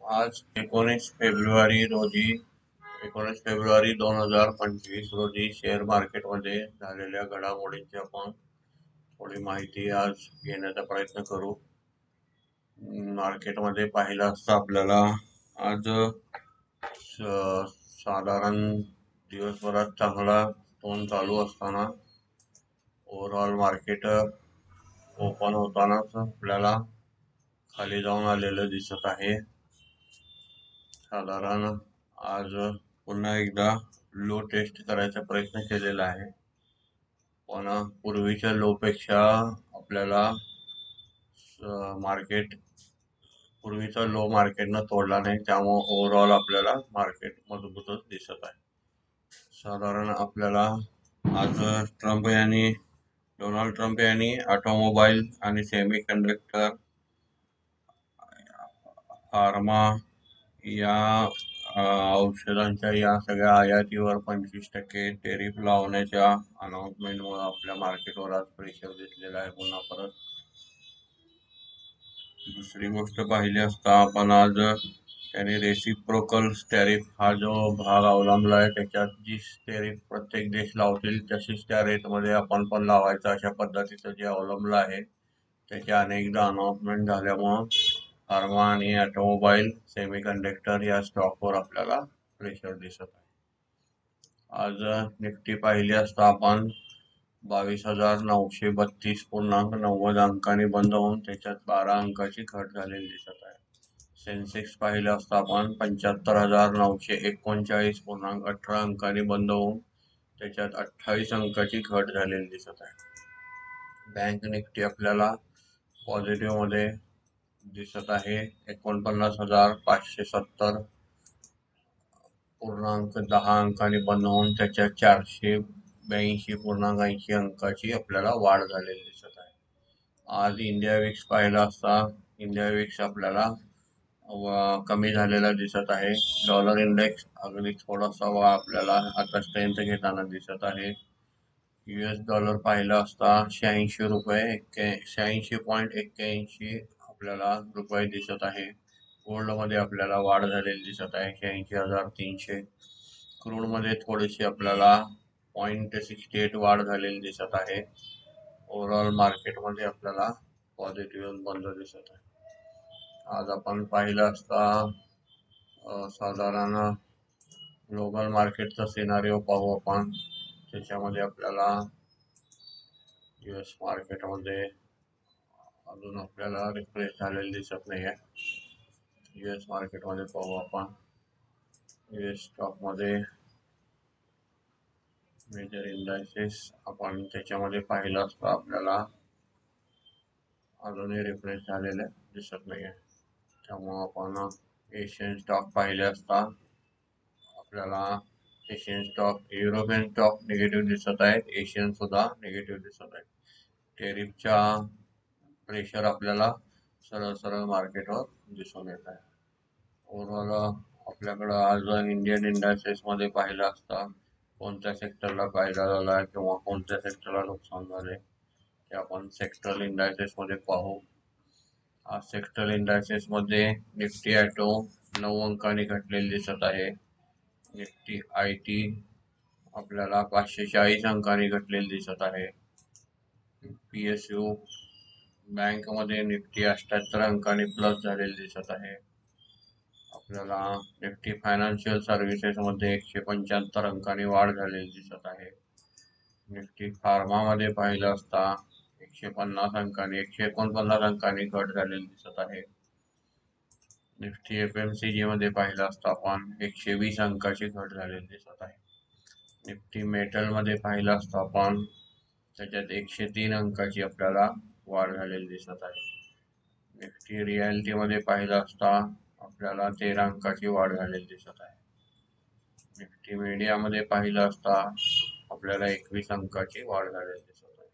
आज 19 फेब्रुवारी रोजी शेअर मार्केटमध्ये झालेल्या घडामोडींची आपण थोडी माहिती आज घेण्याचा प्रयत्न करू. मार्केटमध्ये पाहिलं असता आपल्याला आज साधारण दिवसभरात चांगला टोन चालू असताना ओव्हरऑल मार्केट ओपन होतानाच आपल्याला खाली जाऊन आलेलं दिसत आहे. साधारण आज पुन्हा एकदा लो टेस्ट करायचा प्रयत्न केलेला आहे, पण पूर्वीच्या लो पेक्षा आपल्याला पूर्वीचा लो मार्केटनं तोडला नाही, त्यामुळे ओव्हरऑल आपल्याला मार्केट मजबूतच दिसत आहे. साधारण आपल्याला आज डोनाल्ड ट्रम्प यांनी ऑटोमोबाईल आणि सेमी कंडक्टर, फार्मा या औषधांच्या या सगळ्या आयातीवर 25% टेरिफ लावण्याच्या अनाउन्समेंटमुळे आपल्या मार्केटवर आज प्रेशर दिसलेला आहे पुन्हा परत. दुसरी गोष्ट पाहिली असता आपण आज त्यांनी रेसिप्रोकल टॅरिफ हा जो भाग अवलंबला आहे, त्याच्यात जी टॅरिफ प्रत्येक देश लावतील तशीच त्या रेटमध्ये आपण पण लावायचं अशा पद्धतीचं जे अवलंबलं आहे, त्याच्या अनेकदा अनाउन्समेंट झाल्यामुळं फार्मा आणि ऑटोमोबाईल, सेमी कंडक्टर या स्टॉकवर आपल्याला प्रेशर दिसत आहे. आज निफ्टी पाहिली असता आपण 22,932.90 अंकांनी बंद होऊन त्याच्यात 12 अंकाची घट झालेली दिसत आहे. सेन्सेक्स पाहिलं असता आपण 75,939.18 अंकांनी बंद होऊन त्याच्यात 28 अंकाची घट झालेली दिसत आहे. बँक निफ्टी आपल्याला पॉझिटिव्ह मध्ये दिसत आहे. 49,570.10 अंकांनी बंद होऊन त्याच्यात 482.80 अंकाची आपल्याला वाढ झालेली दिसत आहे. आज इंडिया विक्स पाहिला असता इंडिया विक्स आपल्याला कमी झालेला दिसत आहे. डॉलर इंडेक्स अगदी थोडासा आपल्याला आता स्ट्रेंथ घेताना दिसत आहे. US डॉलर पाहिला असता 86.81 आपल्याला रुपये दिसत आहे. गोल्ड मध्ये आपल्याला वाढ झालेली दिसत आहे 86,300. क्रूड मध्ये थोडीशी आपल्याला 0.68 वाढ झालेली दिसत आहे. ओव्हरऑल मार्केटमध्ये आपल्याला पॉझिटिव्ह बंद दिसत आहे. आज आपण पाहिलं असता साधारण ग्लोबल मार्केटचा सिनारिओ पाहू आपण. त्याच्यामध्ये आपल्याला US मार्केटमध्ये अजून आपल्याला रिफ्रेश झालेले दिसत नाही आहे. US मार्केटमध्ये पाहू आपण. US स्टॉकमध्ये मेजर इंडायसेस आपण त्याच्यामध्ये पाहिलं असता आपल्याला अजूनही रिफ्रेश झालेले दिसत नाही आहे. त्यामुळे आपण एशियन स्टॉक पाहिले असता आपल्याला Asian stock, European stock negative दिसत आहेत, एशियन सुद्धा निगेटिव्ह दिसत आहेत. टेरिफच्या प्रेशर आपल्याला सरळ सरळ मार्केटवर दिसून येत आहे. ओव्हरऑल आपल्याकडं आज इंडियन इंडायसेस मध्ये पाहिलं असता कोणत्या सेक्टरला फायदा झाला किंवा कोणत्या सेक्टरला नुकसान झाले ते आपण सेक्टरल इंडायसेस मध्ये पाहू. आज सेक्टरल इंडायसेस मध्ये निफ्टी ॲटो 9 अंकांनी घटलेली दिसत आहे. निफ्टी IT आपल्याला 540 अंकांनी घटलेली दिसत आहे. PSU बँक मध्ये निफ्टी 78 अंकांनी प्लस झालेली दिसत आहे. आपल्याला निफ्टी फायनान्शियल सर्व्हिसेस मध्ये 175 अंकांनी वाढ झालेली दिसत आहे. निफ्टी फार्मा मध्ये पाहिलं असता 149 अंकांनी घट झालेली दिसत आहे. निफ्टी FMCG मध्ये पाहिलं असता आपण 120 अंकाची घट झालेली दिसत आहे. निफ्टी मेटल मध्ये पाहिलं असता आपण त्याच्यात 103 अंकाची आपल्याला वाढ झालेली दिसत आहे. निफ्टी रियालिटी मध्ये पाहिलं असता आपल्याला 13 अंकाची वाढ झालेली दिसत आहे. निफ्टी मीडिया मध्ये पाहिलं असता आपल्याला 21 अंकाची वाढ झालेली दिसत आहे.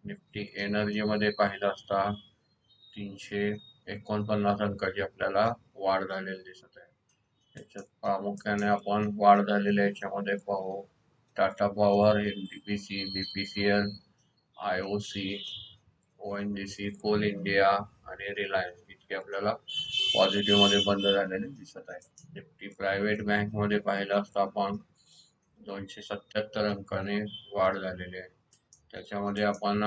निफ्टी एनर्जी मध्ये पाहिलं असता 349 अंकाची आपल्याला वाढ झालेली दिसत आहे. त्याच्यात प्रामुख्याने आपण वाढ झालेल्या याच्यामध्ये पाहू. Tata Power, NTPC, BPCL, IOC, ONGC, Coal India आणि रिलायन्स इतके आपल्याला पॉझिटिव्ह मध्ये बंद झालेले दिसत आहे. निफ्टी प्रायव्हेट बँक मध्ये पाहिलं असता आपण 277 अंकाने वाढ झालेली आहे. त्याच्यामध्ये आपण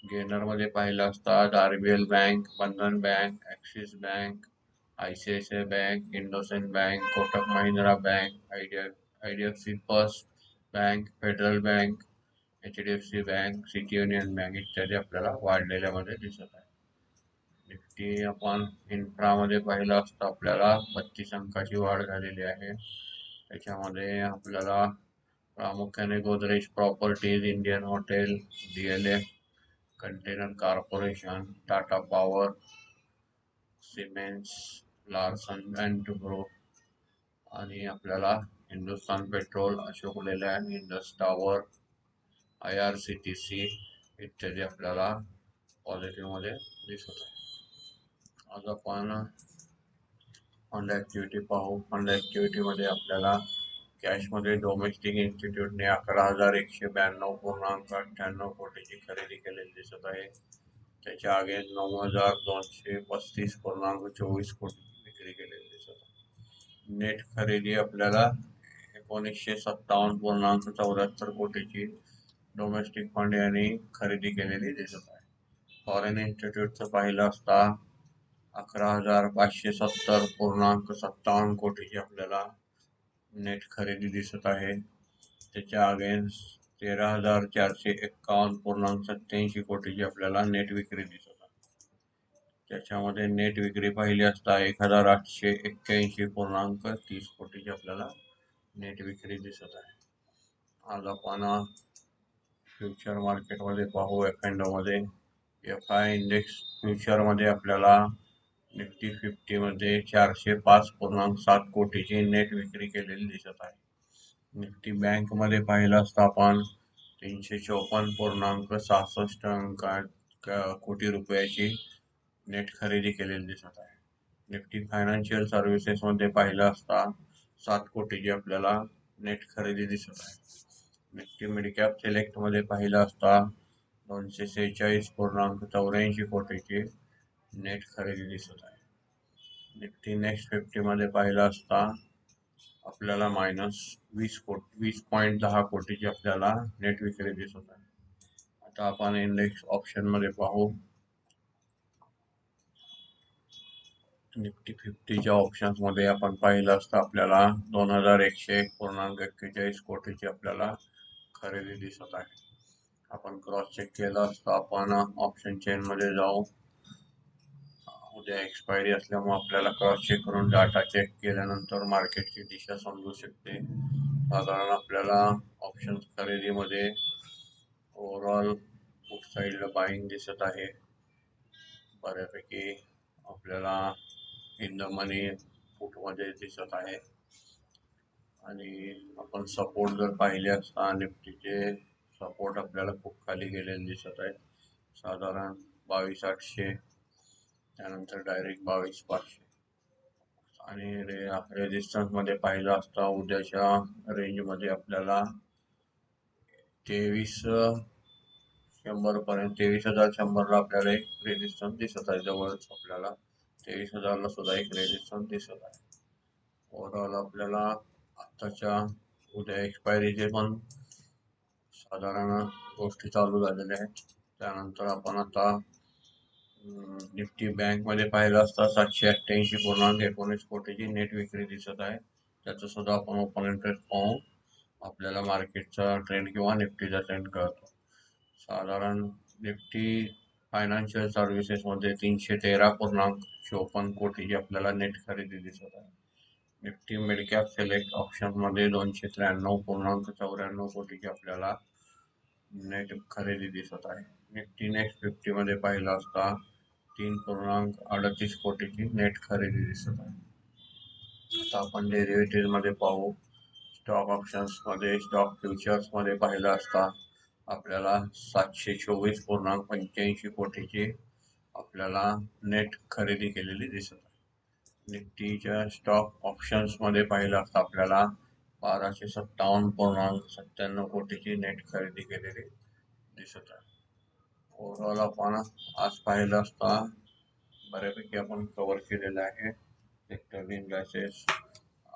गेनर मध्ये पाहिलं असता RBL bank, Bandhan bank, Axis bank, ICICI bank, IndusInd bank, Kotak Mahindra bank, IDFC first bank, Federal bank, HDFC bank, City Union bank इत्यादी आपल्याला वाढलेल्यामध्ये दिसत आहे. निफ्टी आपण इन्फ्रामध्ये पाहिलं असता आपल्याला 32 अंकाची वाढ झालेली आहे. त्याच्यामध्ये आपल्याला प्रामुख्याने Godrej properties, Indian hotel, DLF container corporation, Tata power, cements, Larsen and Toubro आणि आपल्याला Hindustan petrol, Ashok Leyland, Indus tower, IRCTC इत्यादी आपल्याला पॉझिटिव्ह मध्ये दिसत आहे. आज आपण फंड ऍक्टिव्हिटी पाहू. फंड ऍक्टिव्हिटी मध्ये आपल्याला कॅश मध्ये डोमेस्टिक इन्स्टिट्यूटने 11,192.98 कोटीची खरेदी केलेली दिसत आहे. त्याच्या अगेन्स्ट 9,235.24 कोटी विक्री केलेली दिसत आहे. नेट खरेदी आपल्याला 1957.74 कोटीची डोमेस्टिक फंड यांनी खरेदी केलेली दिसत आहे. फॉरेन इन्स्टिट्यूटचं पाहिलं असता 11,570.57 कोटीची आपल्याला नेट खरेदी दिसत आहे. त्याच्या अगेन्स्ट 13,451.87 कोटीची आपल्याला नेट विक्री दिसत आहे. त्याच्यामध्ये नेट विक्री पाहिली असता 1,881.30 कोटीची आपल्याला नेट विक्री दिसत आहे. आज आपण फ्युचर मार्केटमध्ये पाहू. एफ&ओ मध्ये FI इंडेक्स फ्युचर मध्ये आपल्याला निफ्टी 50 मध्ये 405.7 कोटीची नेट विक्री केलेली दिसत आहे. निफ्टी बँक मध्ये पाहिलं असता आपण 354.66 कोटी रुपयाची नेट खरेदी केलेली दिसत आहे. निफ्टी फायनान्शियल सर्व्हिसेस मध्ये पाहिलं असता 7 कोटीची आपल्याला नेट खरेदी दिसत आहे. निफ्टी मिडकॅप सिलेक्ट मध्ये पाहिलं असता 246.84 कोटीची नेट खरेदी दिसत आहे. निफ्टी नेक्स्ट 50 मध्ये पाहिलं असता आपल्याला -20.10 कोटीची आपल्याला नेट विक्री दिसत आहे. आता आपण इंडेक्स ऑप्शन मध्ये पाहू. निफ्टी 50च्या ऑप्शन्स मध्ये आपण पाहिलं असता आपल्याला 2,101.41 कोटीची आपल्याला खरेदी दिसत आहे. आपण क्रॉस चेक केलं असता आपण ऑप्शन चेन मध्ये जाऊ. उद्या एक्सपायरी असल्यामुळे आपल्याला क्रॉस चेक करून डाटा चेक केल्यानंतर मार्केटची दिशा समजू शकते. साधारण आपल्याला ऑप्शन खरेदीमध्ये ओव्हरऑल पुट साईडला बाईंग दिसत आहे. बऱ्यापैकी आपल्याला इन द मनी पुट मध्ये दिसत आहे. आणि आपण सपोर्ट जर पाहिले असता निफ्टीचे सपोर्ट आपल्याला खूप खाली गेलेले दिसत आहे. साधारण 22,800, त्यानंतर डायरेक्ट 22,500 आणि रेजिस्टन्स मध्ये पाहिलं असता उद्याच्या रेंज मध्ये आपल्याला 23,100 पर्यंत 23,100 ला आपल्याला एक रेजिस्टन्स दिसत आहे. जवळच आपल्याला 23,000 ला सुद्धा एक रेजिस्टन्स दिसत आहे. ओव्हरऑल आपल्याला आताच्या उद्या एक्सपायरीचे पण साधारण गोष्टी चालू झालेल्या आहेत. त्यानंतर आपण आता निफ्टी बँक मध्ये पाहिलं असता 788.19 कोटीची नेट विक्री दिसत आहे. त्याचं सुद्धा आपण ओपन इंटरेस्ट पाहू. आपल्याला मार्केटचा ट्रेंड किंवा निफ्टीचा ट्रेंड कळतो. साधारण निफ्टी फायनान्शियल सर्व्हिसेस मध्ये 313.54 कोटीची आपल्याला नेट खरेदी दिसत आहे. निफ्टी मिडकॅप सिलेक्ट ऑप्शन मध्ये 293.94 कोटीची आपल्याला नेट खरेदी दिसत आहे. निफ्टी नेक्स्ट 50 मध्ये पाहिलं असता 3.38 कोटीची नेट खरेदी दिसत आहे. आता आपण डेरिव्हेटिव्ह मध्ये पाहू. स्टॉक ऑप्शन्स मध्ये स्टॉक फ्युचर्स मध्ये पाहिलं असता आपल्याला 724.85 कोटीची आपल्याला नेट खरेदी केलेली दिसत आहे. निफ्टीच्या स्टॉक ऑप्शन्स मध्ये पाहिलं असता आपल्याला 1257.97 कोटीची नेट खरेदी केलेली दिसत आहे. ओव्हरऑल आपण आज पाहिलं असता बऱ्यापैकी आपण कव्हर केलेलं आहे सेक्टर इनलायसेस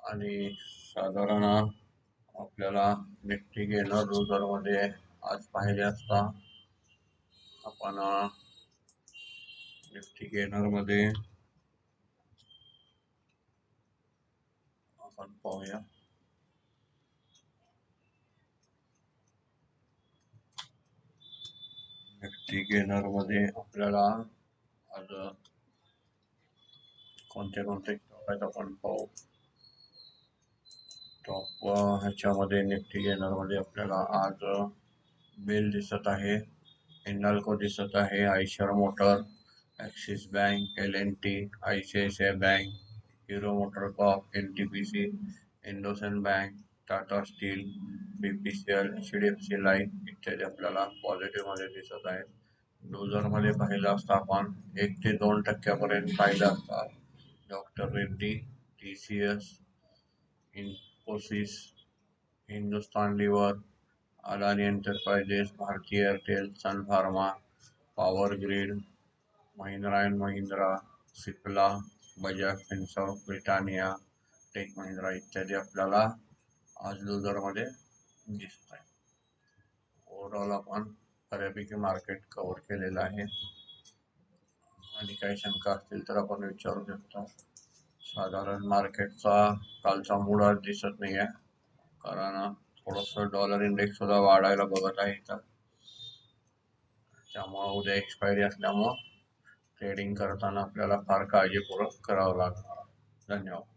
आणि साधारण आपल्याला निफ्टी गेनर लुजर मध्ये आज पाहिले असता आपण निफ्टी गेनर मध्ये आपण पाहूया निफ्टी गेनर मध्ये आपल्याला आज कोणते कोणते स्टॉक आहेत आपण पाहू. टॉप ह्याच्यामध्ये निफ्टी गेनर मध्ये आपल्याला आज बेल दिसत आहे, हिंडाल्को दिसत आहे, Eicher motor, Axis bank, LNT, ICICI bank, Hero MotoCorp, NTPC, IndusInd bank, Tata steel, BPCL, HDFC life इत्यादी आपल्याला पॉझिटिव्ह मध्ये दिसत आहेत. लुजर मध्ये पाहिलं असता आपण 1 ते 2% पाहिलं असता doctor Reddy, TCS, Infosys, Hindustan lever, Adani enterprises, Bharti Airtel, Sun Pharma, power grid, Mahindra and Mahindra, Cipla, Bajaj Finserv, Britannia, tech Mahindra इत्यादी आपल्याला आज लुजरमध्ये दिसत आहे. ओव्हरऑल आपण बऱ्यापैकी मार्केट कव्हर केलेलं आहे आणि काही शंका असतील तर आपण विचारू शकता. साधारण मार्केटचा कालचा मूड आज दिसत नाही आहे, कारण थोडंसं डॉलर इंडेक्स सुद्धा वाढायला बघत आहे इथं. त्यामुळे उद्या एक्सपायरी असल्यामुळं ट्रेडिंग करताना आपल्याला फार काळजीपूर्वक करावं लागणार. धन्यवाद.